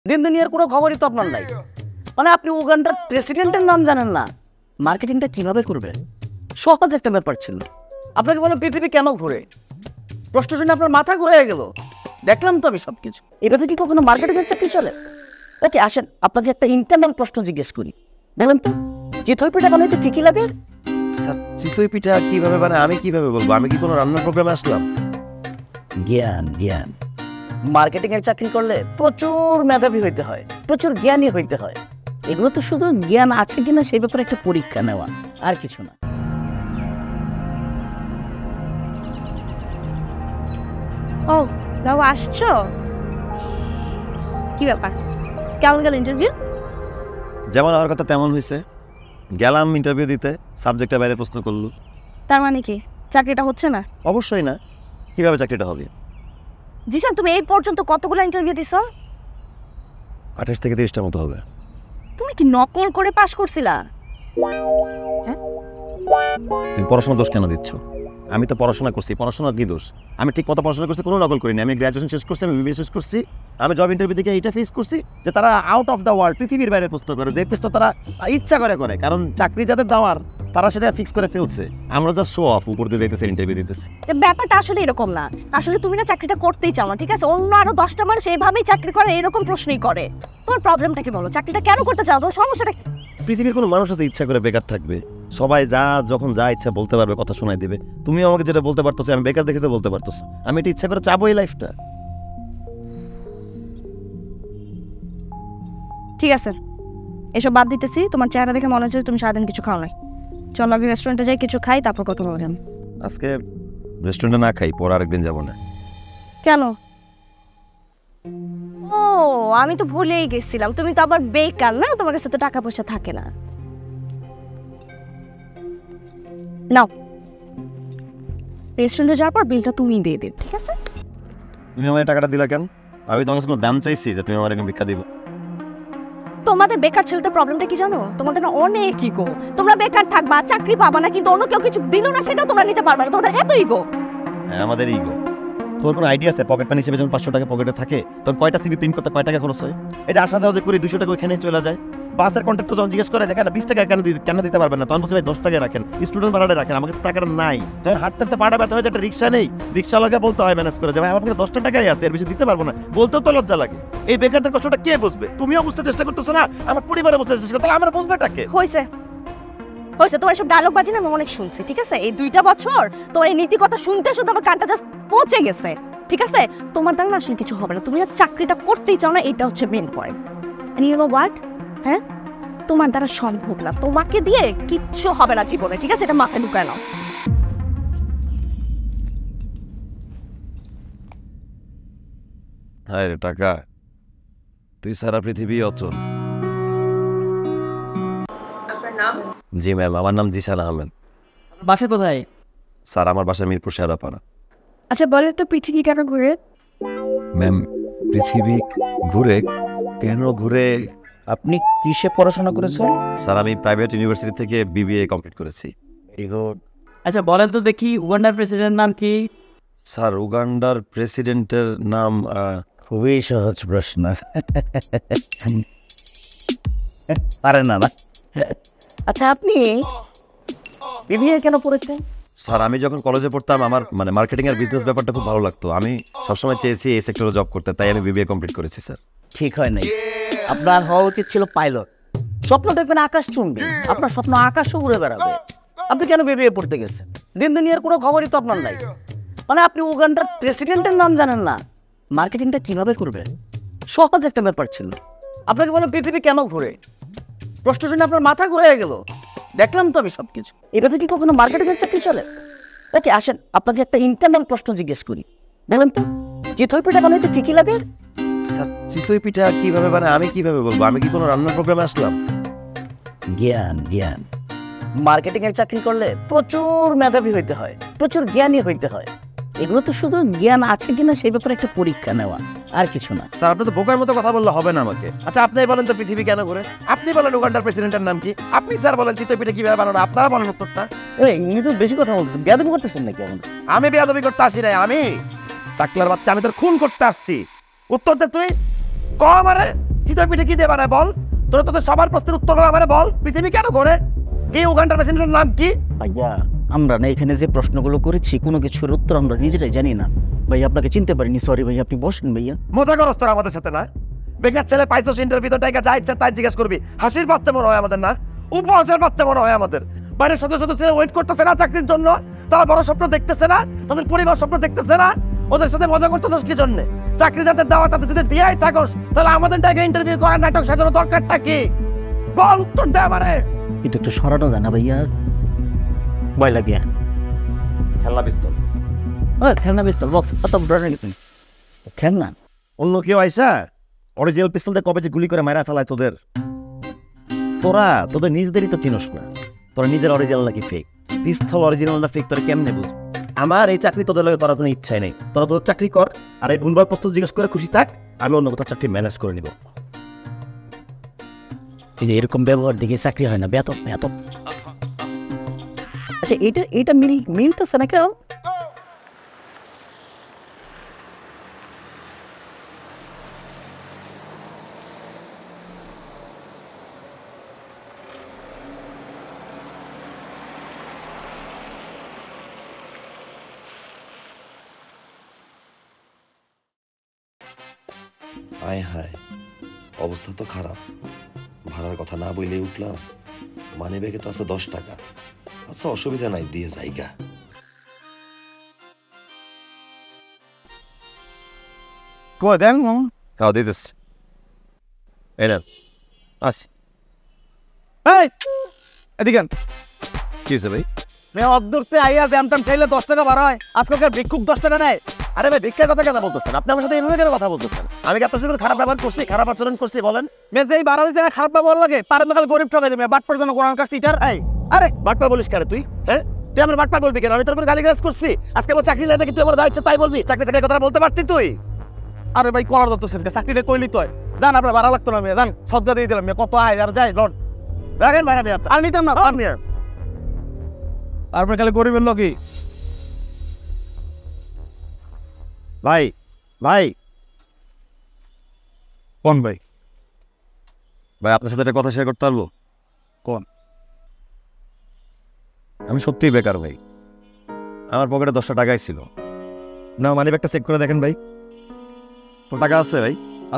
দিন দুনিয়ার কোনো খবরই তো আপনার নাই। মানে আপনি উগান্ডার প্রেসিডেন্টের নাম জানেন না, মার্কেটিংটা কিভাবে করবেন? সহজ একটা ব্যাপার ছিল। আপনাকে বলে পৃথিবী কেন ঘুরে, প্রশ্ন শুনে আপনার মাথা ঘুরে গেল। দেখলাম তো আমি সবকিছু। এটাতে কি কখনো মার্কেটিংয়ের চাকরি চলে? ওকে আসেন, আপনাকে একটা ইন্টারনাল প্রশ্ন জিজ্ঞেস করি, বলেন তো চিতই পিঠা বানাইতে কি কি লাগে? স্যার চিতই পিঠা কিভাবে বানায় আমি কিভাবে বলবো? আমি কি কোনো রান্নার প্রোগ্রামে আসলাম? জ্ঞান জ্ঞান। মার্কেটিংয়ের চাকরি করলে প্রচুর মেধাবী হইতে হয়, প্রচুর জ্ঞানী হইতে হয়। এগুলো তো শুধু জ্ঞান আছে কিনা সেই ব্যাপারে একটা পরীক্ষা নেওয়া, আর কিছু না। ও দাও আসছো, কি ব্যাপার? কেমন গেল ইন্টারভিউ? যেমন আমার কথা তেমন হয়েছে। গেলাম ইন্টারভিউ দিতে, সাবজেক্টের বাইরে প্রশ্ন করলো। তার মানে কি চাকরিটা হচ্ছে না? অবশ্যই না, কিভাবে চাকরিটা হবে? জিসান তুমি এই পর্যন্ত কতগুলো ইন্টারভিউ দিছো? 28 থেকে 30টার মতো হবে। তুমি কি নকল করে পাশ করছিলা? তুমি পড়াশোনা দোষ কেন দিচ্ছ? আমি তো পড়াশোনা করছি, পড়াশোনার কি দোষ? আমি ঠিক মতো পড়াশোনা করছি, কোনো নকল করিনি। আমি গ্র্যাজুয়েশন শেষ করছি, আমি বিবিএ শেষ করছি। আমি জব ইন্টারভিউ থেকে এইটা ফেস করছি যে তারা আউট অফ দ্য ওয়ার্ল্ড, পৃথিবীর বাইরে প্রশ্ন করে, যে প্রশ্ন তারা ইচ্ছা করে করে, কারণ চাকরি যাদের দেওয়ার তারা সেটা ফিক্স করে ফেলছে। আমরা জাস্ট শো অফ উপর দিয়ে দিতেছি, ইন্টারভিউ দিতেছি। ব্যাপারটা আসলে এরকম না। আসলে তুমি না চাকরিটা করতেই চাও না, ঠিক আছে? অন্য আরো 10টা মানুষ এইভাবেই চাকরি করে, এরকম প্রশ্নই করে। তোমার প্রবলেমটা কি বলো? চাকরিটা কেন করতে চাও? তোমার সমস্যাটা কি? পৃথিবীর কোনো মানুষ আছে ইচ্ছা করে বেকার থাকবে? সবাই যখন যা ইচ্ছা বলতে পারবে, কথা শোনাই দেবে। তুমিও আমাকে যেটা বলতে পারতো, আমি বেকার দেখে তো বলতে পারতো। আমি এটা ইচ্ছা করে চাবো এই লাইফটা। ঠিক আছে, এসব বাদ দিতেছি। তোমার চেহারা দেখে মনে হচ্ছে তুমি সারাদিন কিছু খাও নাই। চলো আগে রেস্টুরেন্টে যাই, কিছু খাই, তারপর কথা বলবেন। আজকে রেস্টুরেন্টে না খাই, পর আরেকদিন যাবো না। কেন? ও আমি তো ভুলেই গেছিলাম, তুমি তো আবার বেকার না, তোমার কাছে তো টাকা পয়সা থাকে না। নাও, রেস্টুরেন্টে যাওয়ার পর বিলটা তুমি দিয়ে দিও, ঠিক আছে? তুমি আমার টাকাটা দিলা কেন? আমি তোমার কাছে কোনো দাম চাইছি যে তুমি আমার এখন ভিক্ষা দিবে? তোমাদের বেকার ছেলেদের প্রবলেমটা কি জানো? তোমাদের না অনেক ইগো। তোমরা বেকার থাকবা, চাকরি পাবা না, কিন্তু অন্য কেউ কিছু দিল না সেটাও তোমরা নিতে পারবে না। তোমাদের এত ইগো। হ্যাঁ, আমাদের ইগো। তোর কোনো আইডিয়া আছে পকেট মানি হিসেবে যখন 500 টাকা পকেটে থাকে তখন কয়টা সিভি প্রিন্ট করতে কয় টাকা খরচ হয়? এই যে আসা যাওয়া যে করি 200 টাকা ওইখানে চলে যায়। বাসের কন্ট্রাক্টর যখন জিজ্ঞেস করে যে কেন 20 টাকা কেন দিতে পারবেন না, তখন বলছে ভাই 10 টাকা রাখেন, স্টুডেন্ট ভাড়াটা রাখেন, আমার কাছে টাকাটা নাই। যখন হাঁটতে পাড়া ব্যথা হয়ে যায়, একটা রিক্সা নেই, রিক্সাওয়ালাকে বলতে হয় ম্যানেজ করে যে ভাই আমার কাছে 10 টাকাই আছে, এর বেশি দিতে পারবো না। বলতেও তো লজ্জা লাগে। এই বেকারদের কষ্টটা কে বুঝবে? তুমিও বুঝতে চেষ্টা করতেছো না, আমার পরিবারে বুঝতে চেষ্টা করতে, তাহলে আমার বুঝবেটা কে? হয়েছে হয়েছে, তোমার সব ডায়লগ বাজি না আমি অনেক শুনছি, ঠিক আছে? এই 2টা বছর তোমার এই নীতি কথা শুনতে শুনতে আমার কানটা জাস্ট পৌঁছে গেছে, ঠিক আছে? তোমার দ্বারা আসলে কিছু হবে না। তুমি আর চাকরিটা করতেই চাও না, এটা হচ্ছে main point. And you know what, হ্যাঁ, তোমার দ্বারা সম্ভব না, তোমাকে দিয়ে কিচ্ছু হবে না জীবনে, ঠিক আছে? এটা মাথায় ঢুকায় নাও। হায় রে টাকা, তুই সারা পৃথিবী অচল। আপনার নাম? জি ম্যাম, আমার নাম জিসান আহমেদ। বাসা কোথায়? স্যার আমার বাসা মিরপুর শেরাপাড়া। আচ্ছা বলেন তো পৃথিবী কেন ঘুরে? ম্যাম পৃথিবী ঘুরে কেন ঘুরে? আপনি কিসে পড়াশোনা করেছেন? স্যার আমি প্রাইভেট ইউনিভার্সিটি থেকে বিবিএ কমপ্লিট করেছি। Very good. আচ্ছা বলেন তো দেখি উগান্ডার প্রেসিডেন্টের নাম কি? স্যার উগান্ডার প্রেসিডেন্টের নাম খুবই সহজ প্রশ্ন, পারে না না। আচ্ছা আপনি বিবিএ কেন পড়েছেন? স্যার আমি যখন কলেজে পড়তাম আমার মানে মার্কেটিং আর বিজনেস ব্যাপারটা খুব ভালো লাগতো। আমি সবসময় চেয়েছি এই সেক্টরে জব করতে, তাই আমি বিবিএ কমপ্লিট করেছি স্যার। ঠিক হয় নাই, আপনার হওয়া উচিত ছিল পাইলট। স্বপ্ন দেখবেন আকাশ চুম্বি, আপনার স্বপ্ন আকাশও উড়ে বেড়াবে। আপনি কেন বিবিএ পড়তে গেছেন? দিন দুনিয়ার কোনো খবরই তো আপনার নাই। মানে আপনি উগান্ডার প্রেসিডেন্টের নাম জানেন না, মার্কেটিংটা কিভাবে করবেন? সহজ একটা ব্যাপার ছিল। আপনাকে বলে পৃথিবী কেন ঘুরে, প্রশ্ন শুনে আপনার মাথা ঘুরে গেল। দেখলাম তো আমি সবকিছু। এটাতে কি কখনো মার্কেটিংয়ের চাকরি চলে? ওকে আসেন, আপনাকে একটা ইন্টারনাল প্রশ্ন জিজ্ঞেস করি, বলেন তো চিতই পিঠা বানাইতে কি কি লাগে? স্যার চিতই পিঠা কিভাবে বানায় আমি কিভাবে বলবো? আমি কি কোনো রান্নার প্রোগ্রামে আসলাম? জ্ঞান জ্ঞান। মার্কেটিংয়ের চাকরি করলে প্রচুর মেধাবী হইতে হয়, প্রচুর জ্ঞানী হইতে হয়। এগুলো তো শুধু জ্ঞান আছে কিনা সেই ব্যাপারে একটা পরীক্ষা নেওয়া, আর কিছু না। স্যার আপনি তো বোকার মতো কথা বললে হবে না আমাকে। আচ্ছা আপনি বলেন তো পৃথিবী কেন ঘুরে? আপনি বলেন উগান্ডার প্রেসিডেন্টের নাম কি? আপনি স্যার বলেন চিতই পিঠা কিভাবে বানানো? আপনারা বলেন উত্তরটা। এমনি তো বেশি কথা বলতেছেন, বেয়াদবি করতেছেন নাকি? আমি বেয়াদবি করতে আসি নাই, আমি টাকলার বাচ্চা, আমি তোর খুন করতে আসছি। উত্তর দে তুই, কম আরে। চিতই পিঠে কি দিয়ে বানায় বল? তোরা তোদের সবার প্রশ্নের উত্তর গুলো আমারে বল। পৃথিবী কেন ঘোরে? কি উগান্ডার প্রেসিডেন্টের নাম কি? ভাইয়া আমরা না এখানে যে প্রশ্নগুলো করেছি কোনো কিছুর উত্তর আমরা নিজেরাই জানি না ভাই, আপনাকে চিনতে পারিনি, সরি ভাই, আপনি বসেন ভাইয়া। মজা করস তোরা আমাদের সাথে না? বেকার ছেলে পাইছস ইন্টারভিউ, টাইকা যা ইচ্ছা তাই জিজ্ঞেস করবি। হাসির বাচ্চা মনে হয় আমাদের না, উপহাসের বাচ্চা মনে হয় আমাদের। বাইরের শত শত ছেলে ওয়েট করতেছে না চাকরির জন্য, তারা বড় স্বপ্ন দেখতেছে না, তাদের পরিবার স্বপ্ন দেখতেছে না, ওদের সাথে মজা করতেছস কি জন্যে? চাকরি যাদের দেওয়া তাদের যদি দিয়াই থাকস, তাহলে আমাদের টাকা ইন্টারভিউ করার নাটক সাজানো দরকারটা কি? বল, উত্তর দে আমারে। এটা একটু সরানো যায় না ভাইয়া? ভয় লাগে। খেলনা পিস্তল খেলনা পিস্তল বক্স কত বড় নাকি খেলনা? অন্য কেউ আইসা অরিজিনাল পিস্তল দিয়ে কবে যে গুলি করে মারা ফেলায় তোদের। তোদের নিজেদেরই তো চিনস না, তোরা নিজের অরিজিনাল নাকি ফেক। পিস্তল অরিজিনাল না ফেক তোরা কেমনে বুঝবি? আমার এই চাকরি তোদের লগে করার কোনো ইচ্ছাই নেই। তোরা তোদের চাকরি কর, আর এই ভুলবার প্রশ্ন জিজ্ঞেস করে খুশি থাক। আমি অন্য কোথাও চাকরি ম্যানেজ করে নিব। এই যে এরকম ব্যবহার দেখে চাকরি হয় না, বেতন বেতন। আচ্ছা এটা মিলতেছে না কেন? আয় হায়, অবস্থা তো খারাপ। ভাড়ার কথা না বইলে উঠলাম, মানি ব্যাগে তো আছে 10 টাকা। আচ্ছা অসুবিধা নাই, দিয়ে যাইগা। কই দেন খাওয়া দিতেছ? এই নেন, আসি। এই এদিকে কি হয়েছে ভাই? মেয়ে অদ্দূরতে আইয়া জ্যামটাম খাইলে 10 টাকা বার হয়, আজকালকার ভিক্ষুক 10 টাকা নেয়। আরে ভাই, ভিক্ষার কথা কেন বলতেছেন? আপনি আমার সাথে এইভাবে কেন কথা বলতেছেন? আমি কি আপনার সাথে খারাপ ব্যবহার করছি, খারাপ আচরণ করছি বলেন? মেয়ে যেই বাড়া হয়েছে না খারাপ ব্যবহার লাগে, পারেন না খালি গরিব ঠকাই দেবে। বাটপার জন্য কোরআন কাছে টিচার। এই আরে বাটপার বলিস কারে তুই? হ্যাঁ, তুই আমার বাটপার বলবি কেন? আমি তোর উপর গালিগালাজ করছি? আজকে আমার চাকরি নাই দেখি তুই আমার যা ইচ্ছা তাই বলবি? চাকরি থেকে কথা বলতে পারতি তুই? আরে ভাই করার দত্ত সেনকে চাকরিটা কইলি তো জান, আপনার ভাড়া লাগতো না মেয়ে, জান সজ্জা দিয়ে দিলাম মেয়ে, কত আয় আর যায় লন রাখেন ভাই, আমি আর নিতাম না। আপনার খালি গরিবের লোকই। ভাই ভাই কোন ভাই? ভাই আপনার সাথে একটা কথা শেয়ার করতে পারবো? কোন? আমি সত্যিই বেকার ভাই। আমার পকেটে 10টা টাকাই ছিল না। মানি ব্যাগটা চেক করে দেখেন ভাই, তো টাকা আছে ভাই।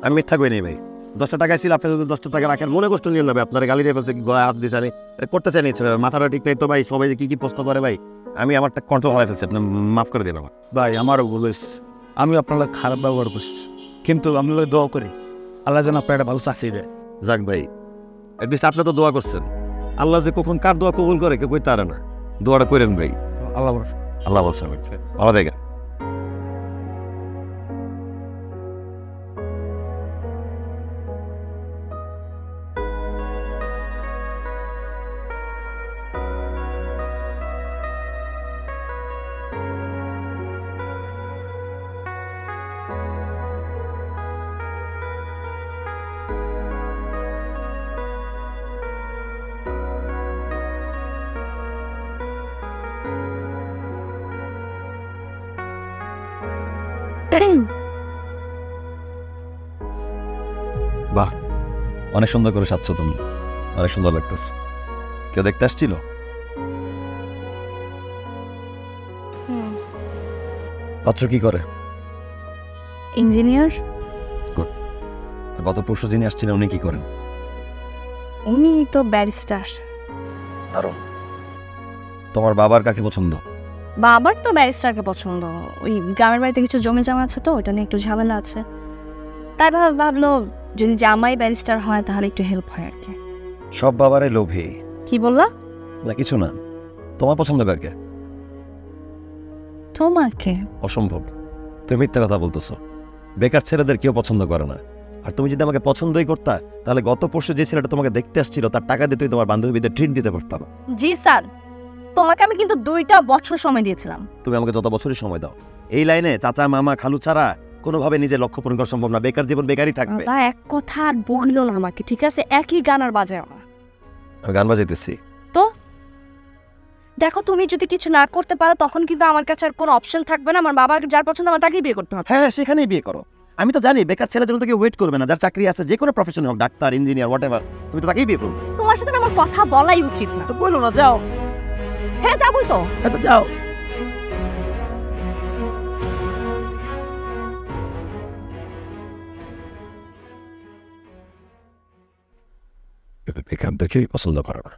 আমি মিথ্যা কই নেই ভাই, 10টা টাকাই ছিল। আপনি যদি 10টা টাকা রাখেন, মনে কষ্ট নিয়ে নেবে। আপনার গালি দিয়ে ফেলছে, গয়া হাত দিয়েছে, করতে চাই নিচ্ছে। মাথাটা ঠিক নেই তো ভাই, সবাই কি কি প্রশ্ন করে ভাই। আমি আমারটা কন্ট্রোল হারাই ফেলছি, আপনি মাফ করে দিন আমার। ভাই আমারও ভুল হয়েছে, আমি আপনার লোক খারাপ ব্যবহার করছি, কিন্তু আমি লোক দোয়া করি আল্লাহ যেন আপনার একটা ভালো চাকরি দেয়। যাক ভাই, অ্যাটলিস্ট আপনি তো দোয়া করছেন। আল্লাহ যে কখন কার দোয়া কবুল করে কেউ কইতে পারে না। দোয়াটা করেন ভাই। আল্লাহ আল্লাহ বলছেন ভালো দেখেন। বাহ, অনেক সুন্দর করে সাজছো তুমি, অনেক সুন্দর লাগতেছে। কেউ দেখতে আসছিল? পাত্র কি করে? ইঞ্জিনিয়ার। গত পরশু যিনি আসছিলেন উনি কি করেন? উনি তো ব্যারিস্টার। দারুণ। তোমার বাবার কাকে পছন্দ? বাবার তো ব্যারিস্টারকে পছন্দ। ওই গ্রামের বাড়িতে কিছু জমি জমা আছে তো, ওটা নিয়ে একটু ঝামেলা আছে, তাই ভাবলো যদি জামাই ব্যারিস্টার হয় তাহলে একটু হেল্প হয় আর কি। সব বাবারে লোভী। কি বললা? না কিছু না। তোমার পছন্দ কাকে? তোমাকে? অসম্ভব, তুমি মিথ্যা কথা বলতেছো। বেকার ছেলেদের কেউ পছন্দ করে না। আর তুমি যদি আমাকে পছন্দই করতা, তাহলে গত পরশু যে ছেলেটা তোমাকে দেখতে আসছিল তার টাকা দিয়ে তুমি তোমার বান্ধবীদের ট্রিট দিতে পারতাম। জি স্যার, তোমাকে আমি কিন্তু 2টা বছর সময় দিয়েছিলাম। তুমি আমাকে যত বছরই সময় দাও। এই লাইনে চাচা মামা খালু ছাড়া কোনোভাবে নিজের লক্ষ্য পূরণ করা সম্ভব না। বেকার জীবন বেকারই থাকবে। এক কথা আর বলল না আমাকে, ঠিক আছে? একই গান আর বাজায় আমার। আমি গান বাজাইতেছি তো দেখো, তুমি যদি কিছু না করতে পারো তখন কিন্তু আমার কাছে আর কোনো অপশন থাকবে না। আমার বাবার যার পছন্দ আমার তাকেই বিয়ে করতে হবে। হ্যাঁ, সেখানেই বিয়ে করো। আমি তো জানি বেকার ছেলের জন্য তোকে ওয়েট করবে না, যার চাকরি আছে যে কোনো প্রফেশনে হোক, ডাক্তার, ইঞ্জিনিয়ার, হোয়াট এভার, তুমি তো তাকেই বিয়ে করবে। তোমার সাথে না আমার কথা বলাই উচিত না। তো বলো না, যাও। হ্যাঁ যাবোই তো। হ্যাঁ তো যাও। এখান থেকেই পছন্দ করে না।